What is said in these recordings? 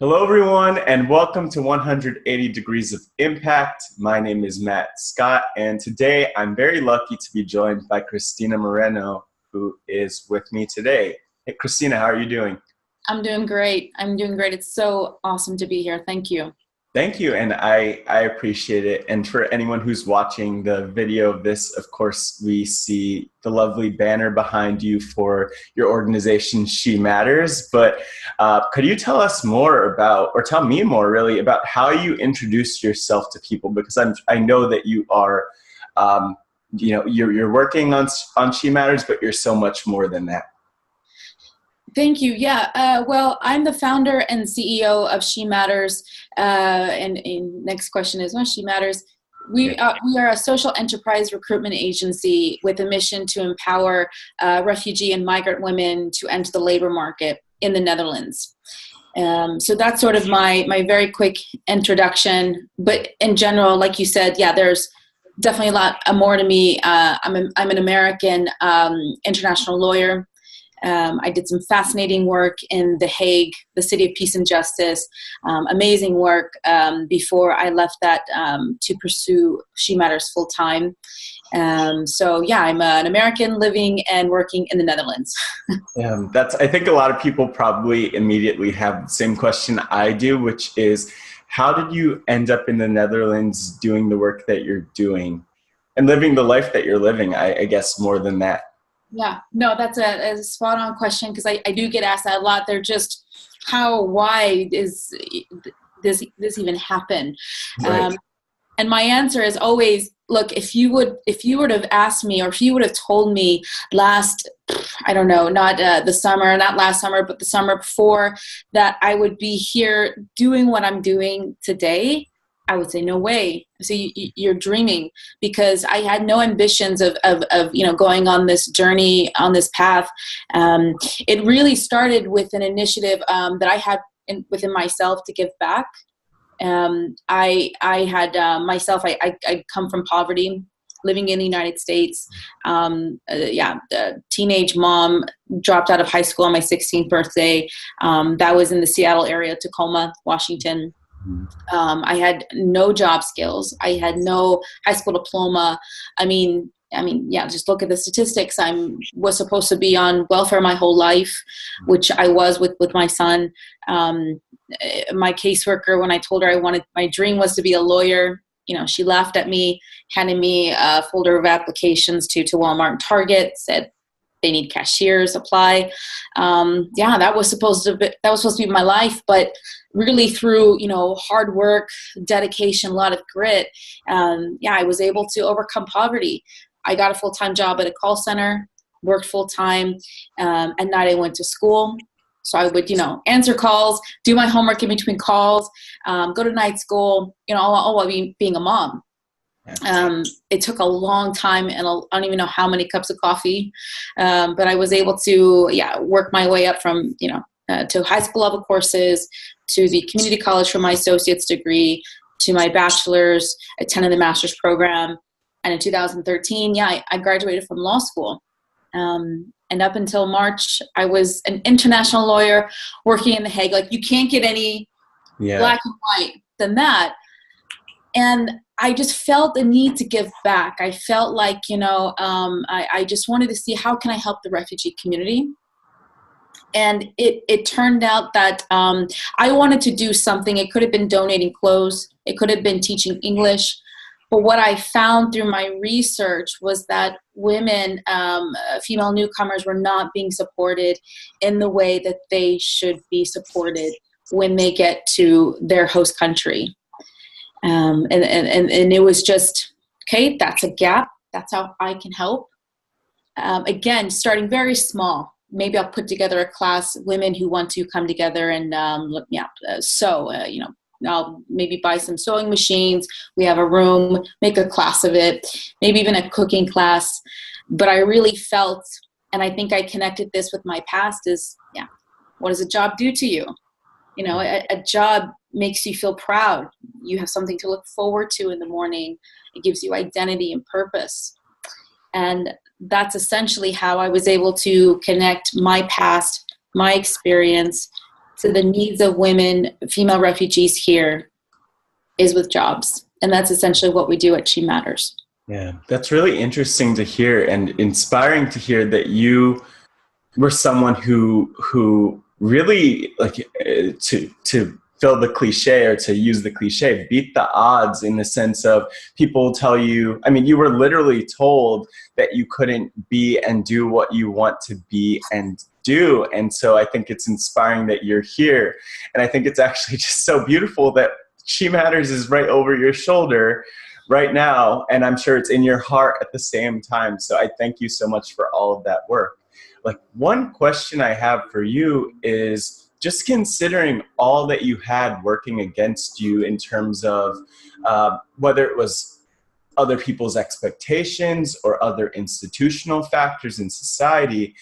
Hello, everyone, and welcome to 180 Degrees of Impact. My name is Matt Scott, and today I'm very lucky to be joined by Christina Moreno, who is with me today. Hey, Christina, how are you doing? I'm doing great. It's so awesome to be here. Thank you. Thank you, and I appreciate it. And for anyone who's watching the video of this, of course, we see the lovely banner behind you for your organization, She Matters. But could you tell us more about, or tell me more really, about how you introduce yourself to people? Because I know that you are, you're working on She Matters, but you're so much more than that. Thank you. Yeah. Well, I'm the founder and CEO of She Matters. And next question is, She Matters. We are a social enterprise recruitment agency with a mission to empower refugee and migrant women to enter the labor market in the Netherlands. So that's sort of my very quick introduction. But in general, like you said, yeah, there's definitely a lot more to me. I'm an American international lawyer. I did some fascinating work in The Hague, the City of Peace and Justice, amazing work before I left that to pursue She Matters full time. So yeah, I'm an American living and working in the Netherlands. I think a lot of people probably immediately have the same question I do, which is, how did you end up in the Netherlands doing the work that you're doing and living the life that you're living, I guess, more than that? Yeah, no, that's a spot on question, because I do get asked that a lot. They're just, why is this even happen? Right. And my answer is always, look, if you would have asked me, or if you would have told me last, I don't know, not last summer, but the summer before, that I would be here doing what I'm doing today, I would say, no way. So you're dreaming, because I had no ambitions of going on this journey, on this path. It really started with an initiative that I had within myself to give back. I had myself, I come from poverty, living in the United States. The teenage mom, dropped out of high school on my 16th birthday. That was in the Seattle area, Tacoma, Washington. I had no job skills. I had no high school diploma. I mean, just look at the statistics. Was supposed to be on welfare my whole life, which I was with my son. My caseworker, when I told her my dream was to be a lawyer, she laughed at me, handed me a folder of applications to Walmart and Target, said they need cashiers, apply. That was supposed to be my life, but really through, hard work, dedication, a lot of grit, I was able to overcome poverty. I got a full-time job at a call center, worked full-time. At night I went to school. So I would, answer calls, do my homework in between calls, go to night school, all while being a mom. It took a long time, and I don't even know how many cups of coffee, but I was able to, work my way up from, to high school level courses, to the community college for my associate's degree, to my bachelor's, attended the master's program. And in 2013, I graduated from law school. And up until March, I was an international lawyer working in The Hague. Like, you can't get any black and white than that. And I just felt the need to give back. I felt like, I just wanted to see, how can I help the refugee community? And it turned out that I wanted to do something. It could have been donating clothes. It could have been teaching English. But what I found through my research was that women, female newcomers, were not being supported in the way that they should be supported when they get to their host country. And it was just, okay, that's a gap. That's how I can help. Again, starting very small. Maybe I'll put together a class, women who want to come together and sew, I'll maybe buy some sewing machines. We have a room, make a class of it, maybe even a cooking class. But I really felt, and I think I connected this with my past, is, what does a job do to you? A job makes you feel proud. You have something to look forward to in the morning. It gives you identity and purpose. And that's essentially how I was able to connect my past, my experience, to the needs of women, female refugees here, is with jobs. And that's essentially what we do at She Matters. Yeah, that's really interesting to hear and inspiring to hear that you were someone who really, like, to fill the cliche, or to use the cliche, beat the odds, in the sense of people tell you, I mean, you were literally told that you couldn't be and do what you want to be and do. And so I think it's inspiring that you're here. And I think it's actually just so beautiful that She Matters is right over your shoulder right now. And I'm sure it's in your heart at the same time. So I thank you so much for all of that work. Like, one question I have for you is, just considering all that you had working against you in terms of whether it was other people's expectations or other institutional factors in society,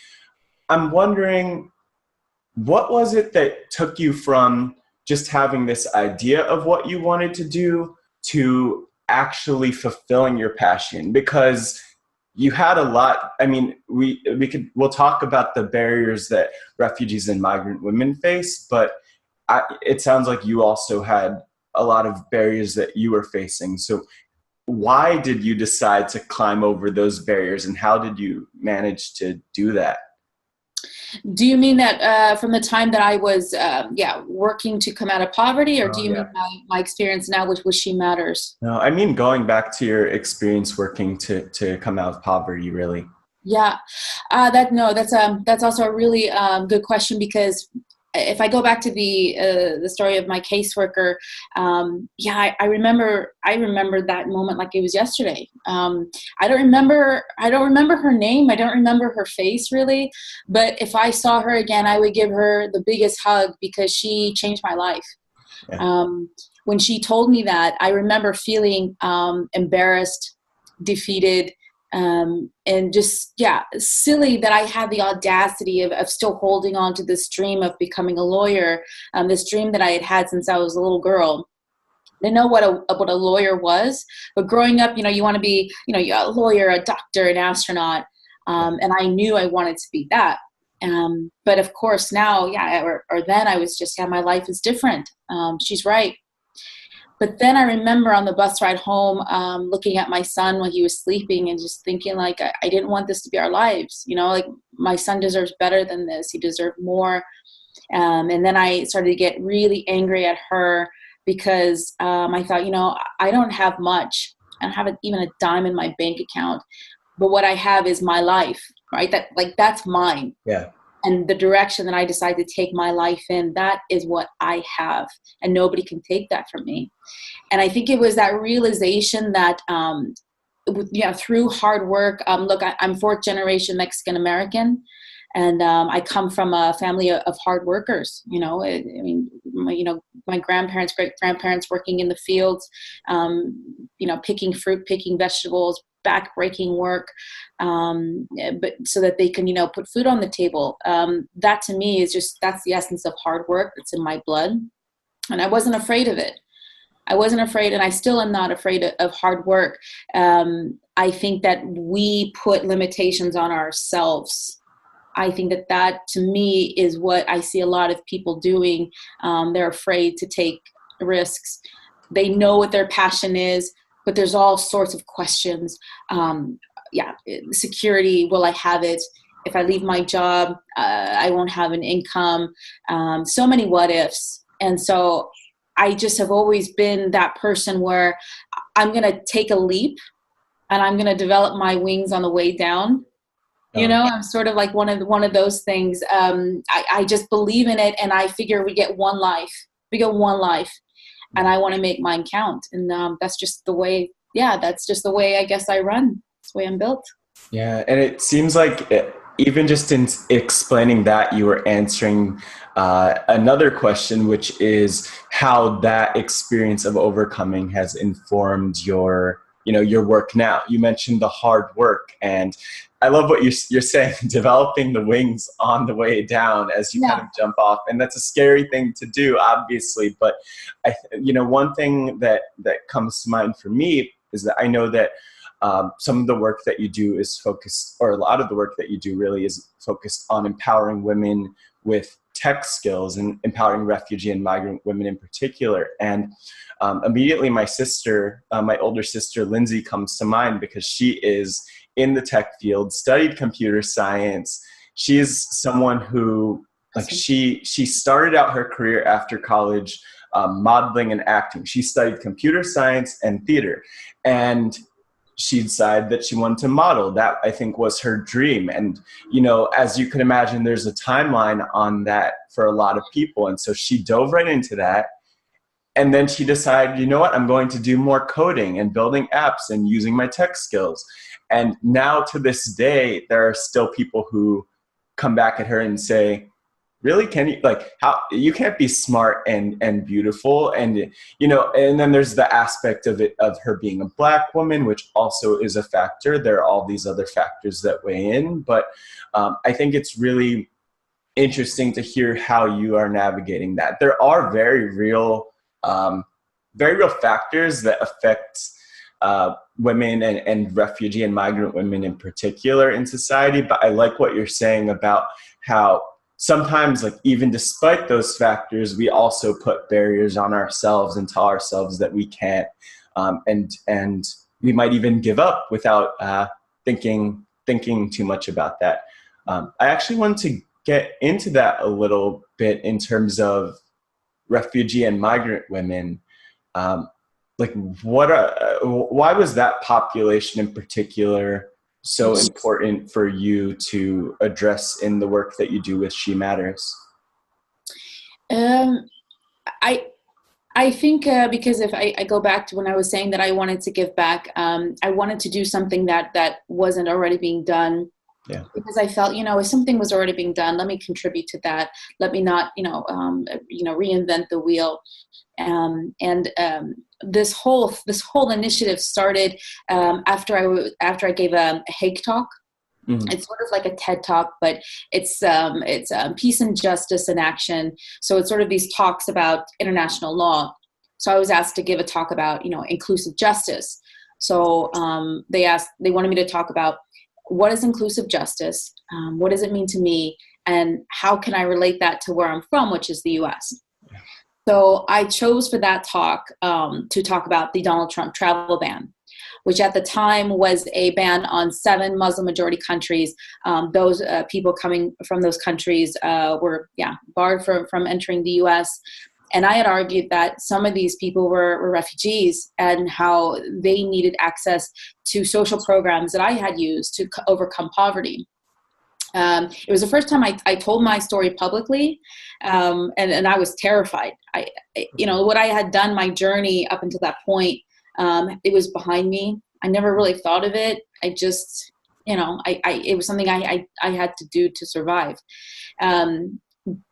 I'm wondering, what was it that took you from just having this idea of what you wanted to do to actually fulfilling your passion? Because you had a lot. I mean, we'll talk about the barriers that refugees and migrant women face, but it sounds like you also had a lot of barriers that you were facing. So why did you decide to climb over those barriers, and how did you manage to do that? Do you mean that from the time that I was, working to come out of poverty, or do you mean my experience now with She Matters? No, I mean going back to your experience working to come out of poverty, really. Yeah, that's also a really good question, because if I go back to the story of my caseworker, I remember that moment like it was yesterday. I don't remember her name. I don't remember her face really, but if I saw her again, I would give her the biggest hug, because she changed my life. Yeah. When she told me that, I remember feeling embarrassed, defeated, and just, silly that I had the audacity of still holding on to this dream of becoming a lawyer, this dream that I had had since I was a little girl. I didn't know what a lawyer was, but growing up, you want to be, a lawyer, a doctor, an astronaut, and I knew I wanted to be that. But of course now, or then I was just, my life is different. She's right. But then I remember on the bus ride home, looking at my son when he was sleeping and just thinking, like, I didn't want this to be our lives. Like, my son deserves better than this. He deserved more. And then I started to get really angry at her, because I thought, I don't have much. I don't have even a dime in my bank account. But what I have is my life, right? That's mine. Yeah. And the direction that I decide to take my life in, that is what I have. And nobody can take that from me. And I think it was that realization that, through hard work, look, I'm fourth generation Mexican American. And I come from a family of hard workers. My grandparents, great grandparents working in the fields, picking fruit, picking vegetables, back-breaking work, but so that they can, put food on the table. That to me is that's the essence of hard work. It's in my blood. And I wasn't afraid of it. I wasn't afraid, and I still am not afraid of hard work. I think that we put limitations on ourselves. I think that to me is what I see a lot of people doing. They're afraid to take risks. They know what their passion is, but there's all sorts of questions. Security, will I have it? If I leave my job, I won't have an income. So many what ifs. And so I just have always been that person where I'm going to take a leap and I'm going to develop my wings on the way down. I'm sort of like one of those things. I just believe in it, and I figure we get one life. We get one life, and I want to make mine count. And that's just the way. Yeah, that's just the way I guess I run. That's the way I'm built. Yeah, and it seems like even just in explaining that, you were answering another question, which is how that experience of overcoming has informed your work now. You mentioned the hard work, and I love what you're saying, developing the wings on the way down as you kind of jump off. And that's a scary thing to do, obviously. But one thing that comes to mind for me is that I know that some of the work that you do is focused, or a lot of the work that you do really is focused on empowering women with tech skills and empowering refugee and migrant women in particular. And immediately my sister, my older sister, Lindsay, comes to mind because she is in the tech field, studied computer science. She is someone who, like, she started out her career after college modeling and acting. She studied computer science and theater, and she decided that she wanted to model. That, I think, was her dream. And, you know, as you can imagine, there's a timeline on that for a lot of people. And so she dove right into that. And then she decided, you know what, I'm going to do more coding and building apps and using my tech skills. And now to this day, there are still people who come back at her and say, really, can you, like, how, you can't be smart and beautiful. And, you know, and then there's the aspect of it, of her being a Black woman, which also is a factor. There are all these other factors that weigh in, but I think it's really interesting to hear how you are navigating that. There are very real factors that affect women and refugee and migrant women in particular in society. But I like what you're saying about how sometimes, like, even despite those factors, we also put barriers on ourselves and tell ourselves that we can't, and we might even give up without thinking too much about that. I actually want to get into that a little bit in terms of refugee and migrant women. Like, why was that population in particular so important for you to address in the work that you do with She Matters? I think because if I go back to when I was saying that I wanted to give back, I wanted to do something that wasn't already being done. Yeah. Because I felt, you know, if something was already being done, let me contribute to that. Let me not, reinvent the wheel. This whole initiative started after I gave a Hague talk. Mm-hmm. It's sort of like a TED talk, but it's peace and justice in action. So it's sort of these talks about international law. So I was asked to give a talk about, you know, inclusive justice. So they wanted me to talk about what is inclusive justice, what does it mean to me, and how can I relate that to where I'm from, which is the U.S. So I chose for that talk to talk about the Donald Trump travel ban, which at the time was a ban on 7 Muslim majority countries. Those people coming from those countries were barred from entering the U.S. And I had argued that some of these people were refugees and how they needed access to social programs that I had used to overcome poverty. It was the first time I told my story publicly, and I was terrified. What I had done, my journey up until that point, it was behind me. I never really thought of it. I just, it was something I had to do to survive.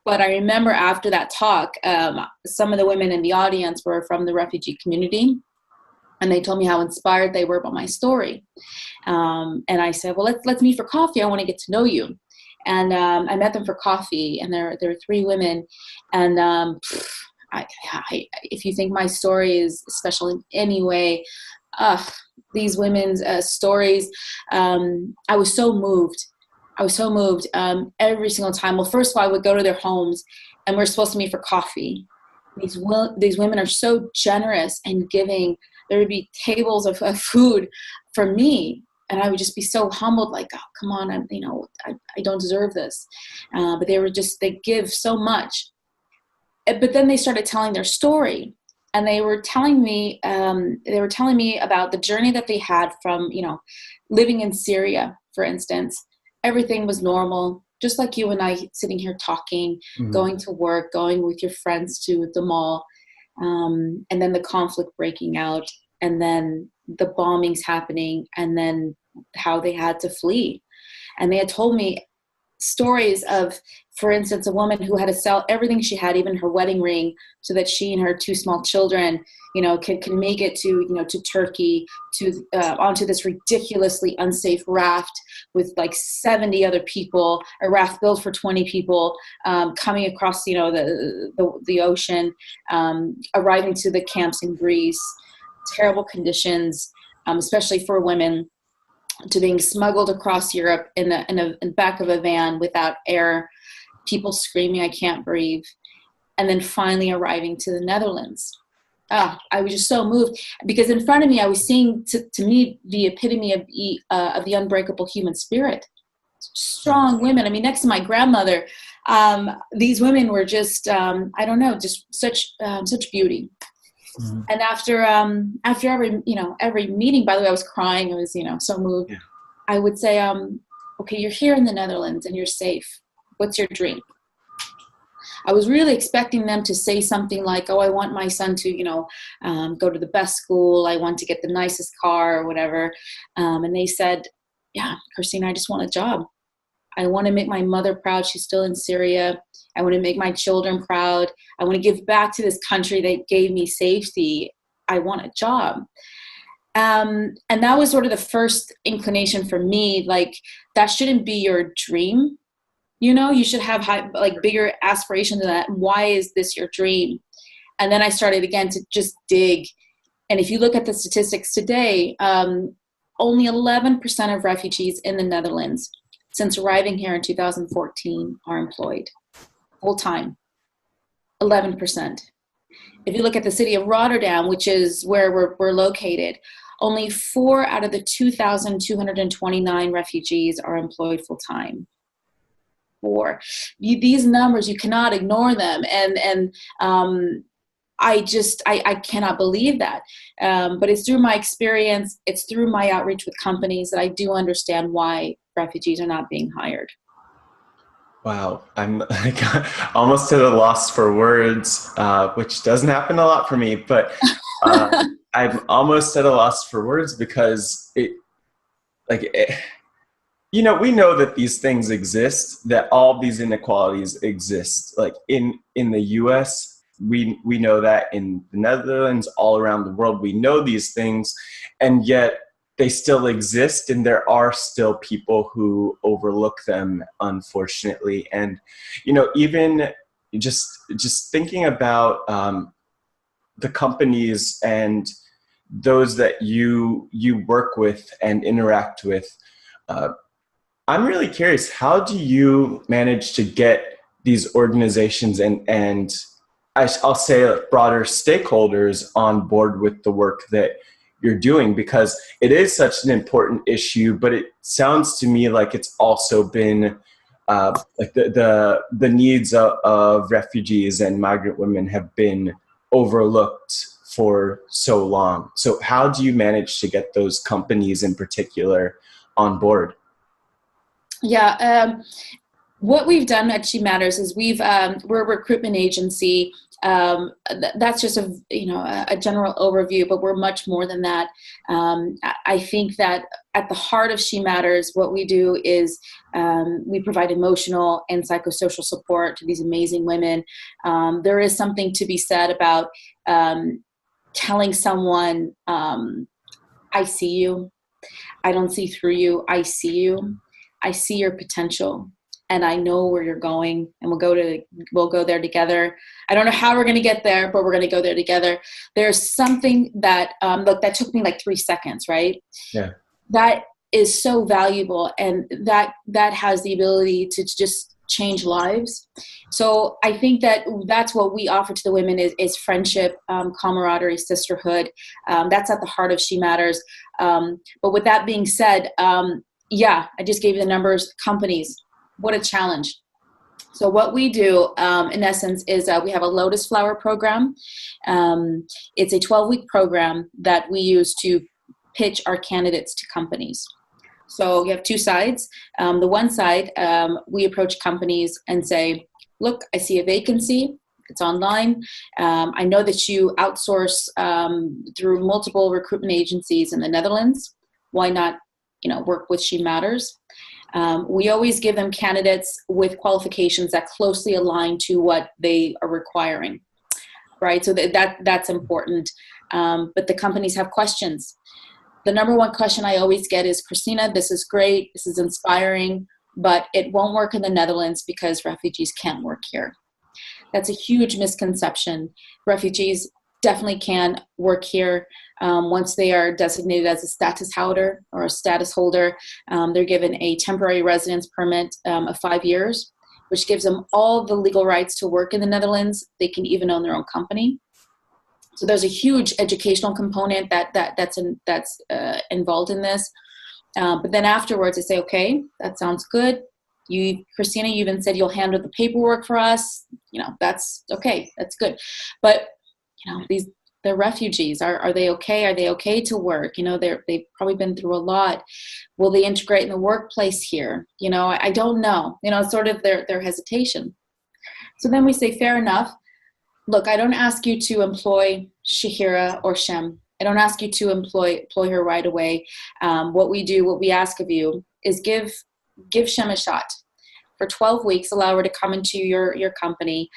But I remember after that talk, some of the women in the audience were from the refugee community, and they told me how inspired they were by my story. And I said, well, let's meet for coffee. I want to get to know you. And I met them for coffee, and there were 3 women. And if you think my story is special in any way, these women's stories, I was so moved. Every single time. Well, first of all, I would go to their homes, and we're supposed to meet for coffee. These women are so generous and giving. There would be tables of food for me, and I would just be so humbled, like, oh, come on, I don't deserve this. But they give so much. But then they started telling their story, and they were telling me about the journey that they had from, living in Syria, for instance. Everything was normal, just like you and I sitting here talking, mm-hmm. going to work, going with your friends to the mall, and then the conflict breaking out, and then the bombings happening, and then how they had to flee. And they had told me stories of, for instance, a woman who had to sell everything she had, even her wedding ring, so that she and her 2 small children, can make it to Turkey, onto this ridiculously unsafe raft with like 70 other people, a raft built for 20 people, coming across, the ocean, arriving to the camps in Greece, terrible conditions. especially for women, to being smuggled across Europe in the back of a van without air, people screaming, "I can't breathe," and then finally arriving to the Netherlands. I was just so moved because in front of me, I was seeing, to me, the epitome of the unbreakable human spirit. Strong women. I mean, next to my grandmother, these women were just, I don't know, just such beauty. Mm-hmm. And after every meeting, by the way, I was crying. I was, so moved. Yeah. I would say, okay, you're here in the Netherlands and you're safe. What's your dream? I was really expecting them to say something like, "Oh, I want my son to, go to the best school. I want to get the nicest car," or whatever. And they said, "Yeah, Christina, I just want a job. I want to make my mother proud. She's still in Syria. I want to make my children proud. I want to give back to this country that gave me safety. I want a job." And that was sort of the first inclination for me, like, that shouldn't be your dream. You should have bigger aspirations than that. Why is this your dream? And then I started again to just dig. And if you look at the statistics today, only 11% of refugees in the Netherlands since arriving here in 2014 are employed full time. 11%. If you look at the city of Rotterdam, which is where we're located, only 4 out of the 2,229 refugees are employed full time. These numbers, you cannot ignore them, and I cannot believe that. But it's through my experience, it's through my outreach with companies that I do understand why refugees are not being hired. Wow, I'm almost at a loss for words, which doesn't happen a lot for me, but I'm almost at a loss for words because we know that these things exist, that all these inequalities exist. Like in the US, we know that. In the Netherlands, all around the world, we know these things, and yet they still exist, and there are still people who overlook them, unfortunately. And, even just thinking about the companies and those that you work with and interact with, I'm really curious, how do you manage to get these organizations and I'll say broader stakeholders on board with the work that you're doing? Because it is such an important issue, but it sounds to me like it's also been like the needs of refugees and migrant women have been overlooked for so long. So how do you manage to get those companies in particular on board? Yeah, what we've done at She Matters is we're a recruitment agency. That's just a general overview, but we're much more than that. I think that at the heart of She Matters, what we do is we provide emotional and psychosocial support to these amazing women. There is something to be said about telling someone, "I see you. I don't see through you. I see you. I see your potential, and I know where you're going, and we'll go there together. I don't know how we're going to get there, but we're going to go there together." There's something that that took me like 3 seconds, right? Yeah. That is so valuable, and that has the ability to just change lives. So I think that's what we offer to the women is friendship, camaraderie, sisterhood. That's at the heart of She Matters. But with that being said, yeah, I just gave you the numbers. Companies, what a challenge. So what we do, in essence, is we have a Lotus Flower program. It's a 12-week program that we use to pitch our candidates to companies. So you have 2 sides. The one side, we approach companies and say, "Look, I see a vacancy. It's online. I know that you outsource through multiple recruitment agencies in the Netherlands. Why not work with She Matters?" We always give them candidates with qualifications that closely align to what they are requiring, right? So that's important. But the companies have questions. The number one question I always get is, "Christina, this is great, this is inspiring, but it won't work in the Netherlands because refugees can't work here." That's a huge misconception. Refugees definitely can work here. Once they are designated as a status holder or a status holder, they're given a temporary residence permit of 5 years, which gives them all the legal rights to work in the Netherlands. They can even own their own company. So there's a huge educational component that's involved in this. But then afterwards, they say, okay, that sounds good. Christina, you even said you'll handle the paperwork for us. That's okay. That's good. But they're refugees. Are they okay? Are they okay to work? They've probably been through a lot. Will they integrate in the workplace here? I don't know. It's sort of their hesitation. So then we say, fair enough. Look, I don't ask you to employ Shahira or Shem. I don't ask you to employ her right away. What we ask of you is give Shem a shot. For 12 weeks, allow her to come into your company.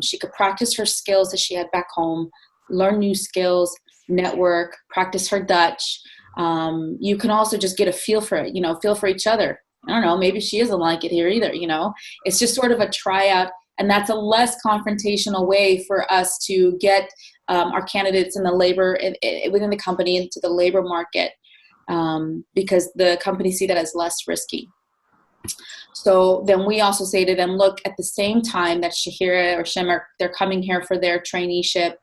She could practice her skills that she had back home, learn new skills, network, practice her Dutch. You can also just get a feel for it, feel for each other. I don't know, maybe she doesn't like it here either, It's just sort of a tryout, and that's a less confrontational way for us to get our candidates in the labor within the company into the labor market, because the companies see that as less risky. So then we also say to them, look, at the same time that Shahira or Shem they're coming here for their traineeship,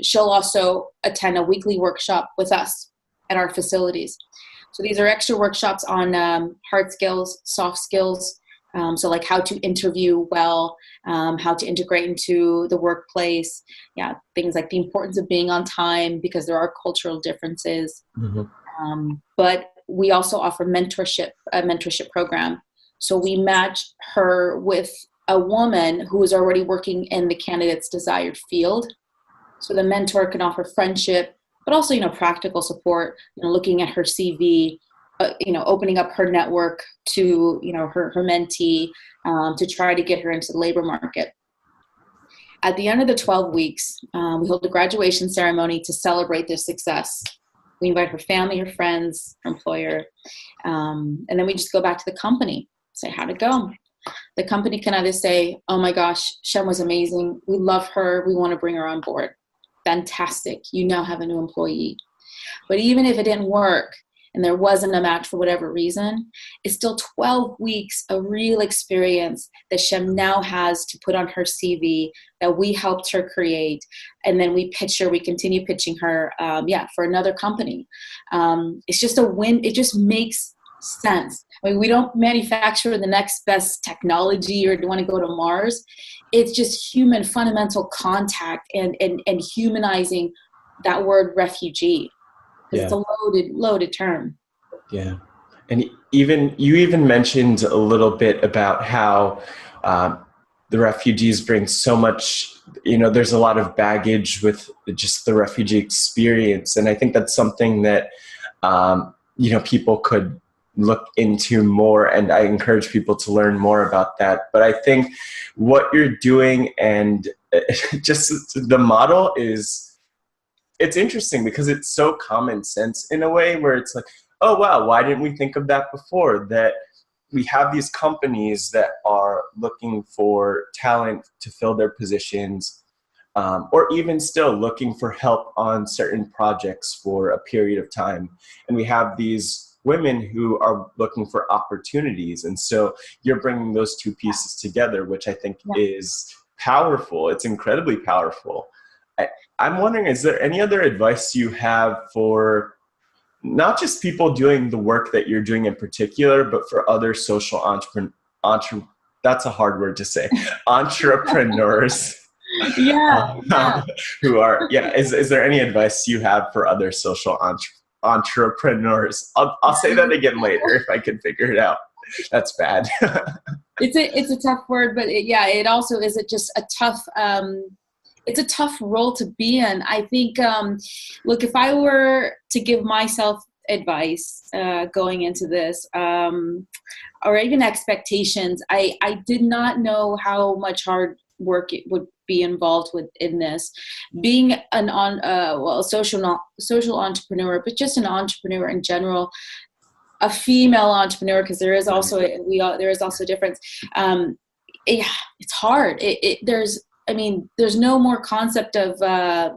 she'll also attend a weekly workshop with us at our facilities. So these are extra workshops on hard skills, soft skills, so like how to interview well, how to integrate into the workplace, things like the importance of being on time because there are cultural differences. Mm-hmm. But we also offer a mentorship program. So we match her with a woman who is already working in the candidate's desired field. So the mentor can offer friendship, but also, practical support, looking at her CV, opening up her network to, her mentee, to try to get her into the labor market. At the end of the 12 weeks, we hold a graduation ceremony to celebrate their success. We invite her family, her friends, her employer, and then we just go back to the company, say, how'd it go? The company can either say, oh my gosh, Shem was amazing. We love her. We want to bring her on board. Fantastic. You now have a new employee. But even if it didn't work and there wasn't a match for whatever reason, it's still 12 weeks of real experience that Shem now has to put on her CV that we helped her create. And then we continue pitching her, for another company. It's just a win. It just makes sense. I mean, we don't manufacture the next best technology or want to go to Mars. It's just human fundamental contact and humanizing that word refugee. It's a loaded term. Yeah. And you even mentioned a little bit about how the refugees bring so much, there's a lot of baggage with just the refugee experience. And I think that's something that, people could look into more, and I encourage people to learn more about that. But I think what you're doing and just the model it's interesting because it's so common sense in a way where it's like, oh wow, why didn't we think of that before? That we have these companies that are looking for talent to fill their positions, or even still looking for help on certain projects for a period of time. And we have these women who are looking for opportunities. And so you're bringing those two pieces together, which I think is powerful. It's incredibly powerful. I'm wondering, is there any other advice you have for not just people doing the work that you're doing in particular, but for other social that's a hard word to say, entrepreneurs who are, is there any advice you have for other social entrepreneurs? I'll say that again later if I can figure it out. That's bad. It's a tough word, but it also is just a tough, it's a tough role to be in. I think, look, if I were to give myself advice going into this, or even expectations, I did not know how much hard work it would be involved in this. Being a social entrepreneur, but just an entrepreneur in general, a female entrepreneur, because there is also a difference. It's hard. I mean, there's no more concept of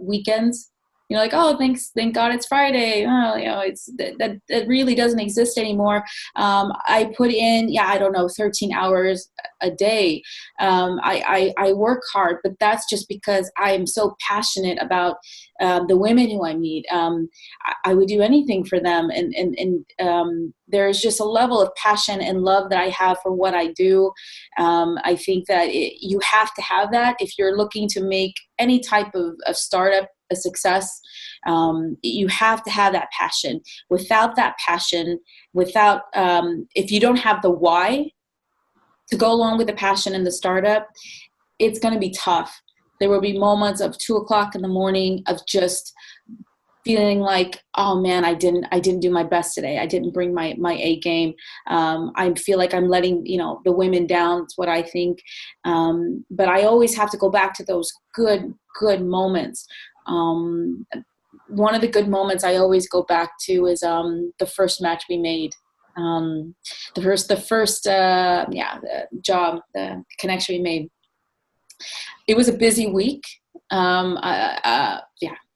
weekends. You know, like, oh, thank God it's Friday. Oh, you know, it's that really doesn't exist anymore. I put in, I don't know, 13 hours a day. I work hard, but that's just because I am so passionate about the women who I meet. I would do anything for them, and there's just a level of passion and love that I have for what I do. I think that you have to have that if you're looking to make any type of startup a success. You have to have that passion. Without that passion, if you don't have the why to go along with the passion in the startup, it's going to be tough. There will be moments of 2:00 in the morning of just feeling like, oh man, I didn't do my best today. I didn't bring my A game. I feel like I'm letting, the women down. It's what I think. But I always have to go back to those good moments. One of the good moments I always go back to is the first match we made. The first job, the connection we made. It was a busy week.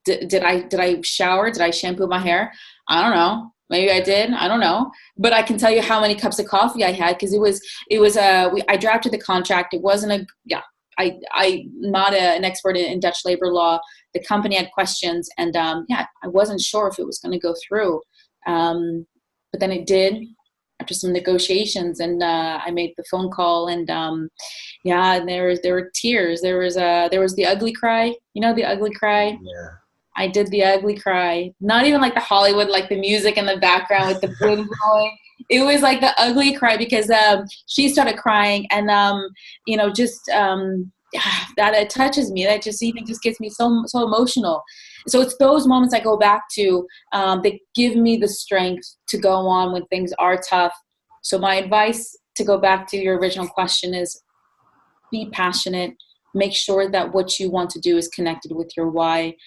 Did I shower? Did I shampoo my hair? I don't know. Maybe I did. I don't know. But I can tell you how many cups of coffee I had, because I drafted the contract. It wasn't I'm not an expert in Dutch labor law. The company had questions, and I wasn't sure if it was going to go through. But then it did after some negotiations, and I made the phone call, and and there were tears. There was the ugly cry. You know, the ugly cry. Yeah. I did the ugly cry. Not even like the Hollywood, like the music in the background with the wind blowing. It was like the ugly cry, because she started crying, and that it touches me. That just gets me so emotional. So it's those moments I go back to that give me the strength to go on when things are tough. So my advice, to go back to your original question, is be passionate. Make sure that what you want to do is connected with your why.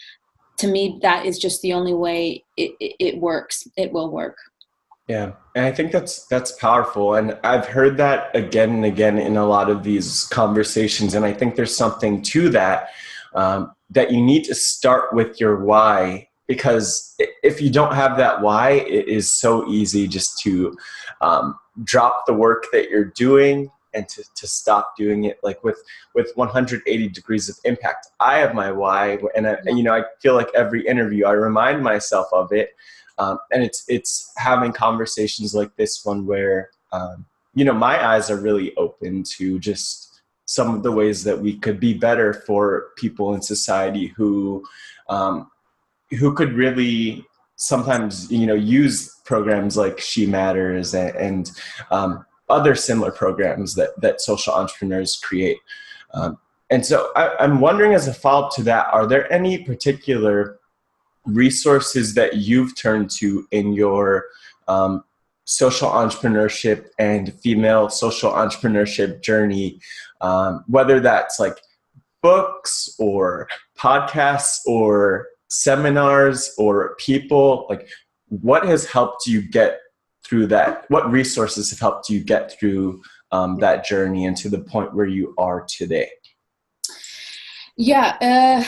To me, that is just the only way it works. It will work. Yeah, and I think that's powerful, and I've heard that again and again in a lot of these conversations, and I think there's something to that, that you need to start with your why, because if you don't have that why, it is so easy just to drop the work that you're doing and to stop doing it. Like with 180 degrees of impact, I have my why, and I feel like every interview I remind myself of it. And it's having conversations like this one where, my eyes are really open to just some of the ways that we could be better for people in society who could really sometimes, use programs like She Matters and other similar programs that social entrepreneurs create. And so I'm wondering, as a follow-up to that, are there any particular resources that you've turned to in your social entrepreneurship and female social entrepreneurship journey, whether that's like books or podcasts or seminars or people? Like, what has helped you get through that? What resources have helped you get through that journey and to the point where you are today? Yeah,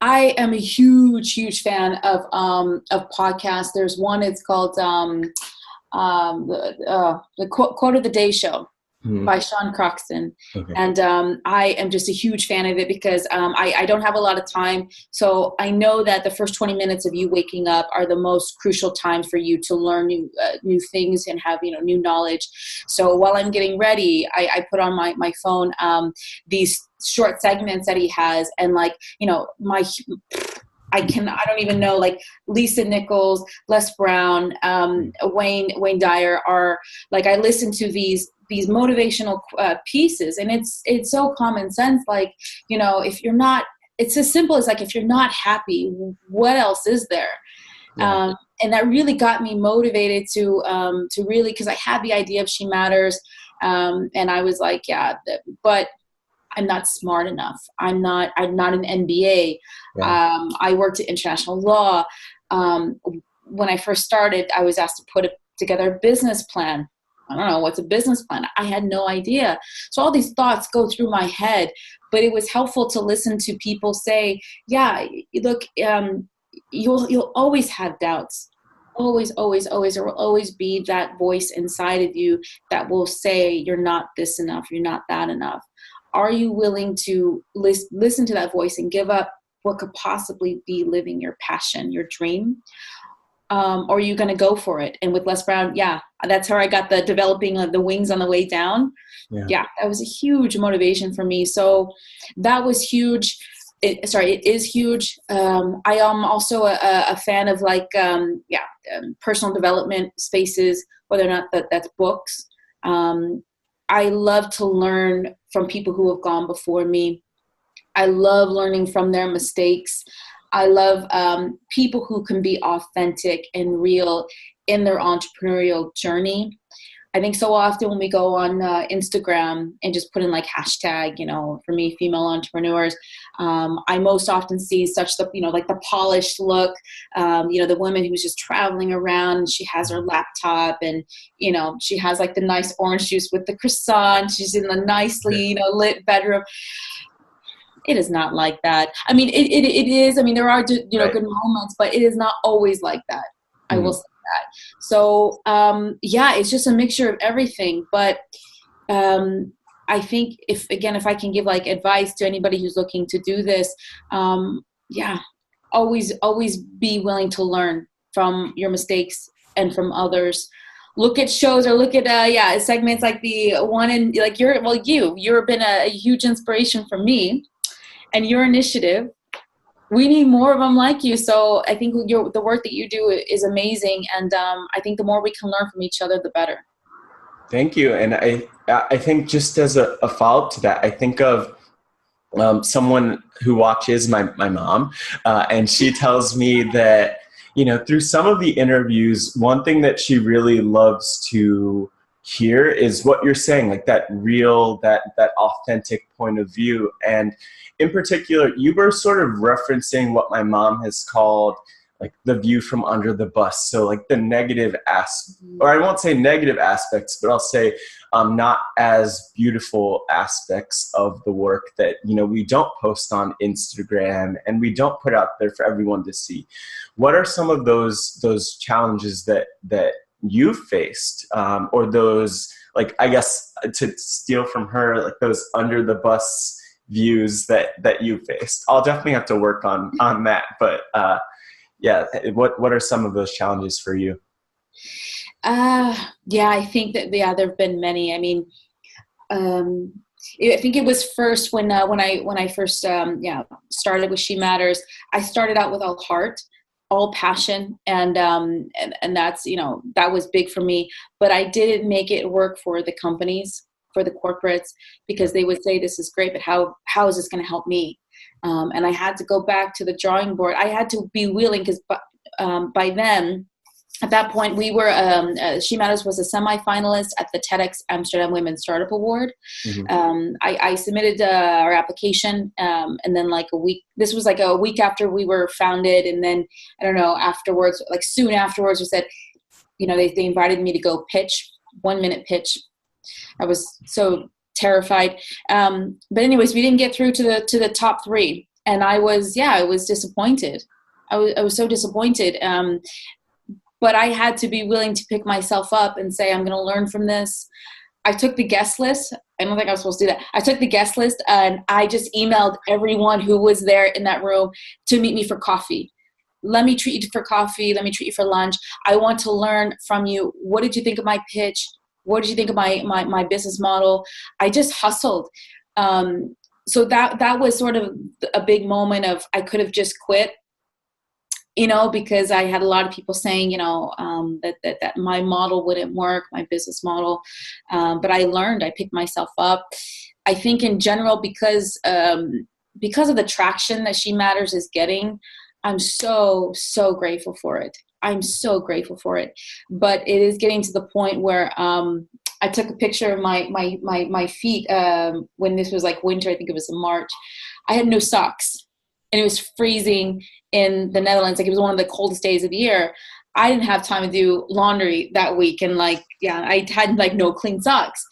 I am a huge fan of podcasts. There's one, it's called the Quote of the Day Show by Sean Croxton. Okay. And I am just a huge fan of it, because I don't have a lot of time. So I know that the first 20 minutes of you waking up are the most crucial time for you to learn new things and have, new knowledge. So while I'm getting ready, I put on my phone these short segments that he has, and I don't even know, like Lisa Nichols, Les Brown, Wayne Dyer are like, I listen to these motivational pieces, and it's so common sense. Like, if you're not, it's as simple as like, if you're not happy, what else is there? Yeah. And that really got me motivated to really, because I had the idea of She Matters, and I was like, but I'm not smart enough. I'm not an MBA. Yeah. I worked at international law. When I first started, I was asked to put together a business plan. I don't know, what's a business plan? I had no idea. So all these thoughts go through my head, but it was helpful to listen to people say, yeah, look, you'll always have doubts. Always, always, always. There will always be that voice inside of you that will say, you're not this enough, you're not that enough. Are you willing to listen to that voice and give up what could possibly be living your passion, your dream? Or are you going to go for it? And with Les Brown, yeah, that's how I got the developing of the wings on the way down. Yeah, that was a huge motivation for me. So that was huge. It is huge. I am also a fan of personal development spaces, whether or not that's books. I love to learn from people who have gone before me. I love learning from their mistakes. I love people who can be authentic and real in their entrepreneurial journey. I think so often when we go on Instagram and just put in like hashtag, for me, female entrepreneurs, I most often see such the polished look, the woman who's just traveling around, she has her laptop and, she has like the nice orange juice with the croissant. She's in the nicely, lit bedroom. It is not like that. I mean, it is. I mean, there are, good moments, but it is not always like that. I will say that. So, it's just a mixture of everything. But I think if I can give like advice to anybody who's looking to do this, always be willing to learn from your mistakes and from others. Look at shows or look at segments like the one in like you've been a huge inspiration for me. And your initiative, we need more of them like you. So I think the work that you do is amazing. And I think the more we can learn from each other, the better. Thank you. And I think just as a follow-up to that, I think of someone who watches my mom, and she tells me that, through some of the interviews, one thing that she really loves to hear is what you're saying, like that real, that authentic point of view. And in particular, you were sort of referencing what my mom has called like the view from under the bus. So like the negative or I won't say negative aspects, but I'll say not as beautiful aspects of the work that, we don't post on Instagram and we don't put out there for everyone to see. What are some of those challenges that you faced, or those, like, I guess to steal from her, like those under the bus views that you faced? I'll definitely have to work on that, but what are some of those challenges for you? I think that there have been many. I mean, I think it was first when I first started with She Matters. I started out with all heart, all passion, and that's that was big for me. But I didn't make it work for the companies, for the corporates, because they would say, this is great, but how is this going to help me? And I had to go back to the drawing board. I had to be willing, because by then, at that point, we were, She Matters was a semifinalist at the TEDx Amsterdam Women's Startup Award. Mm-hmm. I submitted our application, and then this was like a week after we were founded. And then, I don't know, afterwards, like soon afterwards, we said, they invited me to go pitch, 1-minute pitch. I was so terrified. But anyways, we didn't get through to the top 3. And I was disappointed. I was so disappointed. But I had to be willing to pick myself up and say, I'm going to learn from this. I took the guest list. I don't think I was supposed to do that. I took the guest list and I just emailed everyone who was there in that room to meet me for coffee. Let me treat you for coffee. Let me treat you for lunch. I want to learn from you. What did you think of my pitch? What did you think of my business model? I just hustled. So that was sort of a big moment of, I could have just quit, because I had a lot of people saying, that my model wouldn't work, my business model. But I learned, I picked myself up. I think in general, because of the traction that She Matters is getting, I'm so, so grateful for it. I'm so grateful for it. But it is getting to the point where I took a picture of my feet when this was like winter. I think it was in March. I had no socks. And it was freezing in the Netherlands. Like, it was one of the coldest days of the year. I didn't have time to do laundry that week. And I had no clean socks.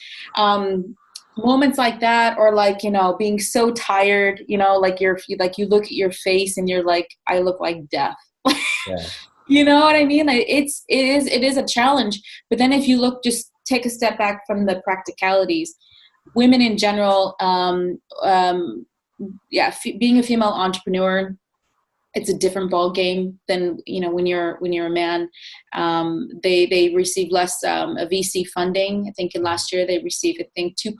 moments like that, or like, you know, being so tired, you know, like like you look at your face and you're like, I look like death. Yeah. You know what I mean? Like, it is a challenge. But then if you look, just take a step back from the practicalities. Women in general, yeah, being a female entrepreneur, it's a different ball game than, you know, when you're a man. They receive less of VC funding. I think in last year they received, I think, 2%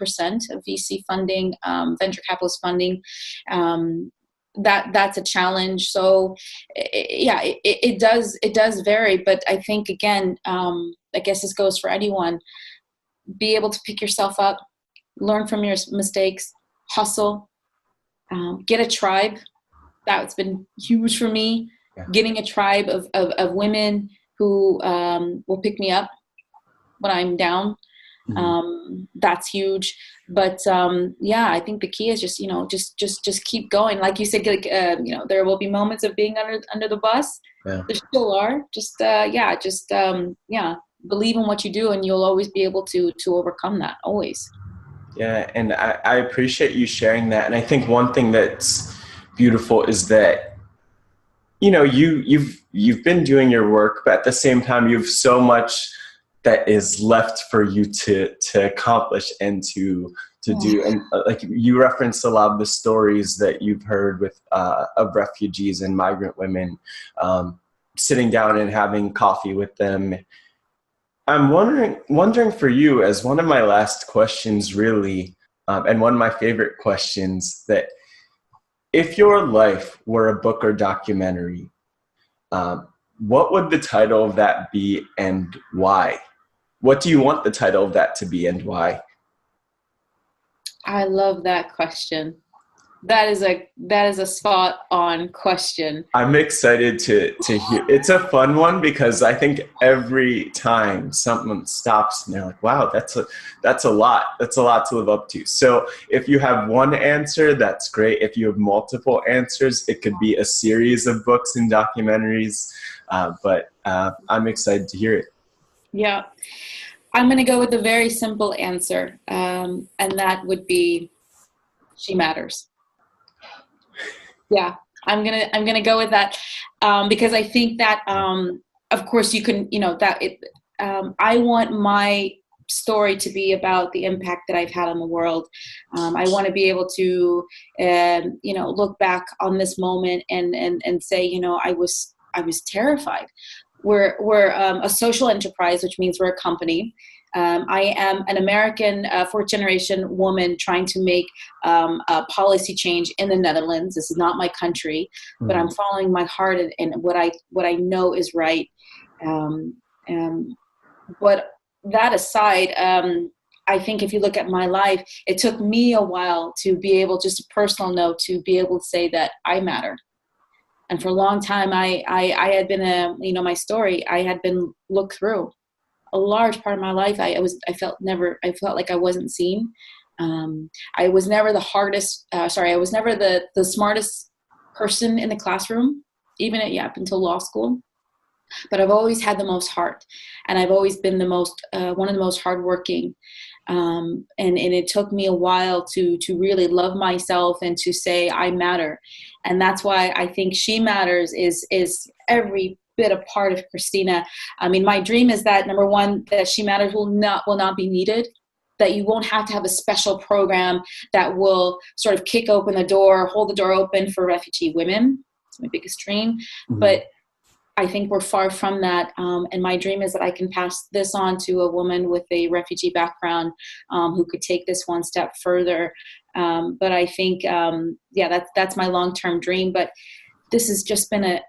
of VC funding, venture capitalist funding. That's a challenge. So yeah, it does vary. But I think, again, I guess this goes for anyone. Be able to pick yourself up, learn from your mistakes, hustle, get a tribe. That's been huge for me. Yeah. Getting a tribe of women who will pick me up when I'm down. That's huge. But yeah, I think the key is just, you know, just keep going. Like you said, like, you know, there will be moments of being under the bus. Yeah. There still are. Just yeah, believe in what you do, and you'll always be able to overcome that. Always. Yeah, and I appreciate you sharing that. And I think one thing that's beautiful is that, you know, you've been doing your work, but at the same time, you have so much that is left for you to accomplish and to do. And like you referenced a lot of the stories that you've heard with of refugees and migrant women, sitting down and having coffee with them. I'm wondering for you, as one of my last questions, really, and one of my favorite questions, that if your life were a book or documentary, what would the title of that be and why? What do you want the title of that to be and why? I love that question. That is a spot on question. I'm excited to hear. It's a fun one because I think every time someone stops and they're like, wow, that's a lot. That's a lot to live up to. So if you have one answer, that's great. If you have multiple answers, it could be a series of books and documentaries. But I'm excited to hear it. Yeah. I'm going to go with a very simple answer. And that would be She Matters. Yeah, I'm gonna go with that, because I think that, of course, you can, you know, that it. I want my story to be about the impact that I've had on the world. I want to be able to, you know, look back on this moment and say, you know, I was terrified. We're a social enterprise, which means we're a company. I am an American fourth generation woman trying to make a policy change in the Netherlands. This is not my country, but I'm following my heart and what I know is right. But that aside, I think if you look at my life, it took me a while to be able, just a personal note, to be able to say that I matter. And for a long time, I had been you know, my story, I had been looked through. A large part of my life, I felt like I wasn't seen. I was never the I was never the smartest person in the classroom, even up until law school. But I've always had the most heart, and I've always been the most one of the most hardworking. And it took me a while to really love myself and to say I matter. And that's why I think She Matters is every bit a part of Christina. I mean, my dream is that, number one, that She Matters will not be needed, that you won't have to have a special program that will sort of kick open the door, hold the door open for refugee women. It's my biggest dream. But I think we're far from that. And my dream is that I can pass this on to a woman with a refugee background who could take this one step further. But I think, that's my long-term dream. But this has just been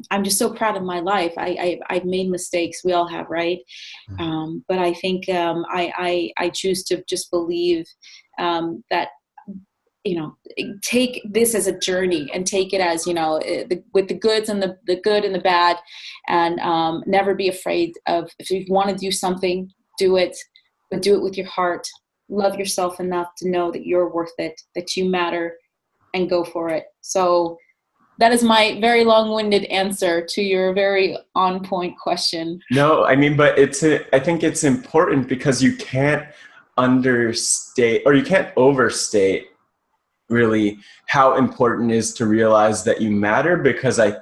I'm just so proud of my life. I've made mistakes. We all have, right? But I think I choose to just believe that, you know, take this as a journey and take it as, you know, with the goods and the good and the bad, and never be afraid of, if you want to do something, do it, but do it with your heart. Love yourself enough to know that you're worth it, that you matter, and go for it. So that is my very long-winded answer to your very on-point question. No, I mean, but I think it's important because you can't understate, or you can't overstate really how important it is to realize that you matter, because I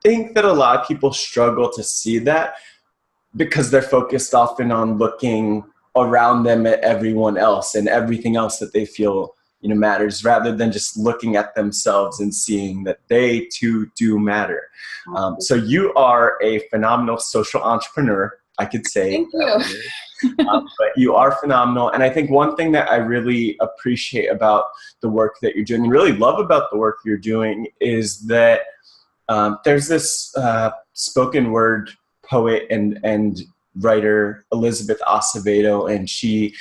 think that a lot of people struggle to see that because they're focused often on looking around them at everyone else and everything else that they feel, you know, matters, rather than just looking at themselves and seeing that they too do matter. So you are a phenomenal social entrepreneur, I could say. Thank you. But you are phenomenal. And I think one thing that I really appreciate about the work that you're doing, and really love about the work you're doing, is that there's this spoken word poet and writer, Elizabeth Acevedo, and she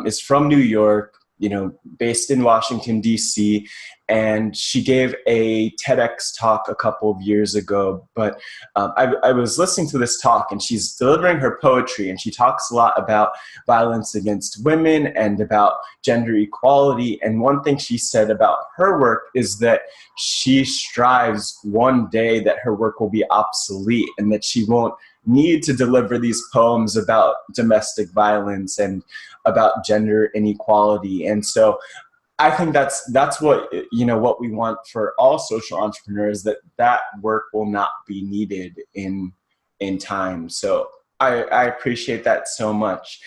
is from New York, you know, based in Washington, D.C., and she gave a TEDx talk a couple of years ago. But I was listening to this talk, and she's delivering her poetry, and she talks a lot about violence against women and about gender equality. And one thing she said about her work is that she strives one day that her work will be obsolete and that she won't need to deliver these poems about domestic violence and about gender inequality. And so I think that's what, you know, what we want for all social entrepreneurs, that work will not be needed in time. So I appreciate that so much.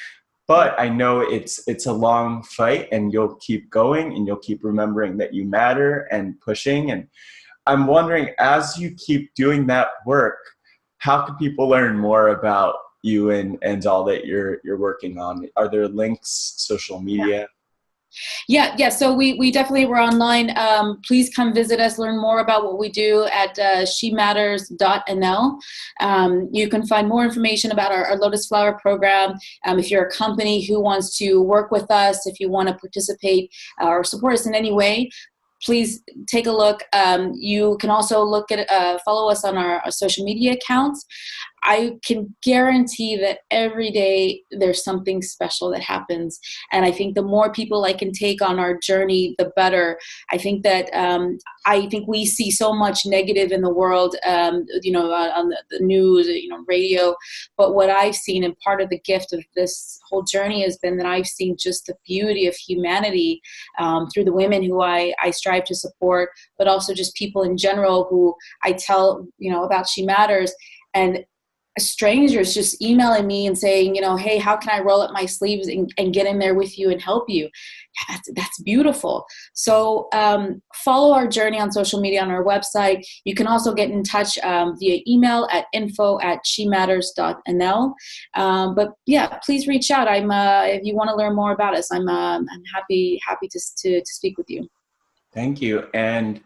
But I know it's a long fight, and you'll keep going, and you'll keep remembering that you matter and pushing. And I'm wondering, as you keep doing that work, how can people learn more about you and all that you're working on? Are there links, social media? Yeah. So we definitely, we're online. Please come visit us, learn more about what we do at shematters.nl. You can find more information about our Lotus Flower program. If you're a company who wants to work with us, if you want to participate or support us in any way, please take a look. You can also look at follow us on our social media accounts. I can guarantee that every day there's something special that happens. And I think the more people I can take on our journey, the better. I think that we see so much negative in the world, on the news, radio. But what I've seen, and part of the gift of this whole journey, has been that I've seen just the beauty of humanity through the women who I strive to support, but also just people in general who I tell, about She Matters. And strangers just emailing me and saying, hey, how can I roll up my sleeves and get in there with you and help you? Yeah, that's beautiful. So follow our journey on social media, on our website. You can also get in touch via email at info@shematters.nl. But yeah, please reach out. If you want to learn more about us, I'm happy to speak with you. Thank you. And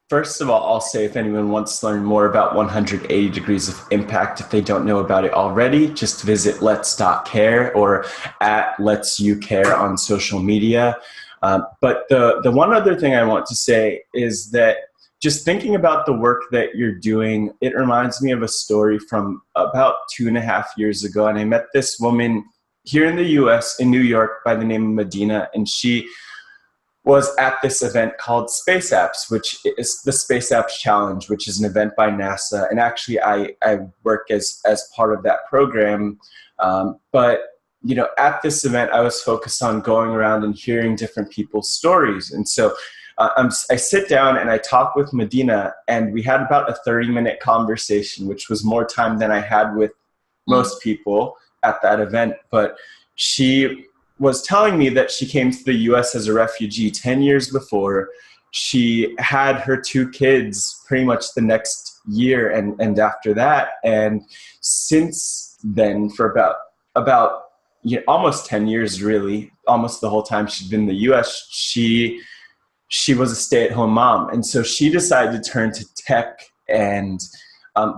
first of all, I'll say, if anyone wants to learn more about 180 Degrees of Impact, if they don't know about it already, just visit let's.care or at Let's You Care on social media. But the one other thing I want to say is that just thinking about the work that you're doing, it reminds me of a story from about 2.5 years ago. And I met this woman here in the US, in New York, by the name of Medina, and she was at this event called Space Apps, which is the Space Apps Challenge, which is an event by NASA. And actually, I work as part of that program. But at this event, I was focused on going around and hearing different people's stories. And so I sit down and I talk with Medina, and we had about a 30-minute conversation, which was more time than I had with most people at that event. But she was telling me that she came to the US as a refugee 10 years before. She had her 2 kids pretty much the next year and after that. And since then, for about almost 10 years, really, almost the whole time she'd been in the US, she was a stay-at-home mom. And so she decided to turn to tech and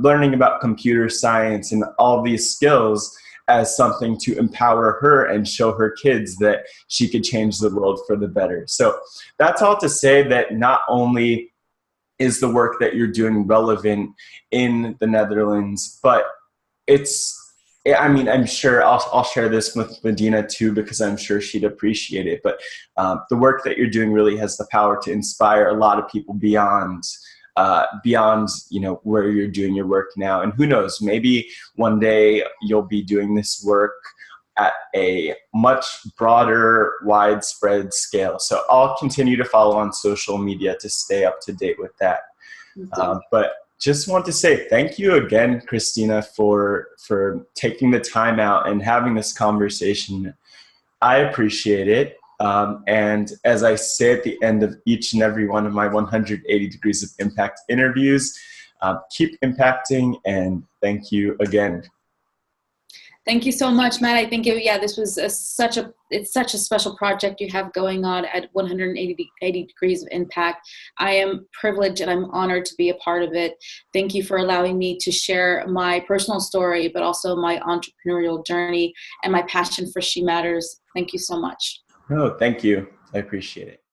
learning about computer science and all these skills as something to empower her and show her kids that she could change the world for the better. So that's all to say that not only is the work that you're doing relevant in the Netherlands, but I'm sure I'll share this with Medina too, because I'm sure she'd appreciate it. But the work that you're doing really has the power to inspire a lot of people beyond where you're doing your work now. And who knows, maybe one day you'll be doing this work at a much broader, widespread scale. So I'll continue to follow on social media to stay up to date with that. But just want to say thank you again, Christina, for taking the time out and having this conversation. I appreciate it. And as I say at the end of each and every one of my 180 Degrees of Impact interviews, keep impacting, and thank you again. Thank you so much, Matt. I think, this was such a special project you have going on at 180 Degrees of Impact. I am privileged and I'm honored to be a part of it. Thank you for allowing me to share my personal story, but also my entrepreneurial journey and my passion for She Matters. Thank you so much. No, thank you. I appreciate it.